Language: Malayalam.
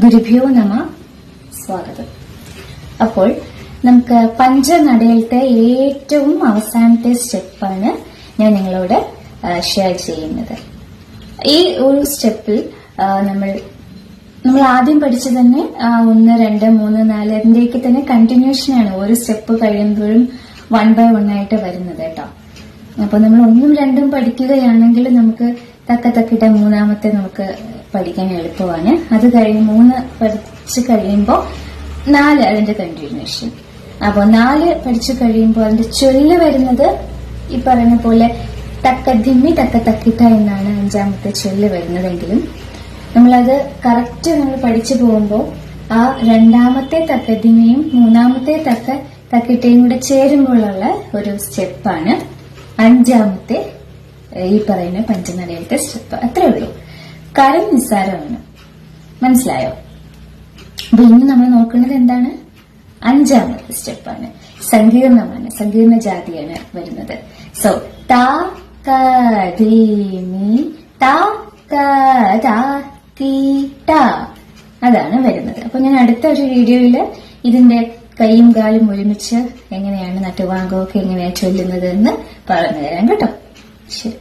ഗുരുഭ്യോ നമ. സ്വാഗതം. അപ്പോൾ നമുക്ക് പഞ്ചനടയിലത്തെ ഏറ്റവും അവസാനത്തെ സ്റ്റെപ്പാണ് ഞാൻ നിങ്ങളോട് ഷെയർ ചെയ്യുന്നത്. ഈ ഒരു സ്റ്റെപ്പിൽ നമ്മൾ ആദ്യം പഠിച്ചു തന്നെ 1, 2, 3, 4 അതിന്റെയൊക്കെ തന്നെ കണ്ടിന്യൂഷനാണ്. ഓരോ സ്റ്റെപ്പ് കഴിയുമ്പോഴും 1 by 1 ആയിട്ട് വരുന്നത് കേട്ടോ. അപ്പൊ നമ്മൾ 1ഉം 2ഉം പഠിക്കുകയാണെങ്കിൽ നമുക്ക് തക്കിട്ട മൂന്നാമത്തെ നമുക്ക് പഠിക്കാൻ എളുപ്പമാണ്. അത് കഴിഞ്ഞ് 3 പഠിച്ചു കഴിയുമ്പോൾ 4 അതിന്റെ കണ്ടിന്യൂഷൻ. അപ്പൊ 4 പഠിച്ചു കഴിയുമ്പോൾ അതിന്റെ ചൊല്ല് വരുന്നത് ഈ പറയുന്ന പോലെ തക്കധിമ്മി തക്കിട്ട എന്നാണ് 5ാമത്തെ ചൊല്ല് വരുന്നതെങ്കിലും നമ്മളത് കറക്റ്റ് നമ്മൾ പഠിച്ചു പോകുമ്പോൾ ആ 2ാമത്തെ തക്കധിമിയും 3ാമത്തെ തക്കിട്ടയും കൂടെ ചേരുമ്പോഴുള്ള ഒരു സ്റ്റെപ്പാണ് 5ാമത്തെ ഈ പറയുന്ന പഞ്ചനടയിലത്തെ സ്റ്റെപ്പ്. അത്രേ ഉള്ളൂ. കാര്യം നിസ്സാരമാണ്. മനസ്സിലായോ? അപ്പൊ ഇന്ന് നമ്മൾ നോക്കുന്നത് എന്താണ്? 5ാമത്തെ സ്റ്റെപ്പാണ്. സങ്കീർണമാണ്, സങ്കീർണ ജാതിയാണ് വരുന്നത്. സോ ത ക ധി മി ത ക ധ തി ട അതാണ് വരുന്നത്. അപ്പൊ ഞാൻ അടുത്ത ഒരു വീഡിയോയില് ഇതിന്റെ കൈയും കാലും ഒരുമിച്ച് എങ്ങനെയാണ് നട്ടുവാങ്കമൊക്കെ എങ്ങനെയാണ് ചൊല്ലുന്നത് എന്ന് പറഞ്ഞു തരാം കേട്ടോ. ശരി.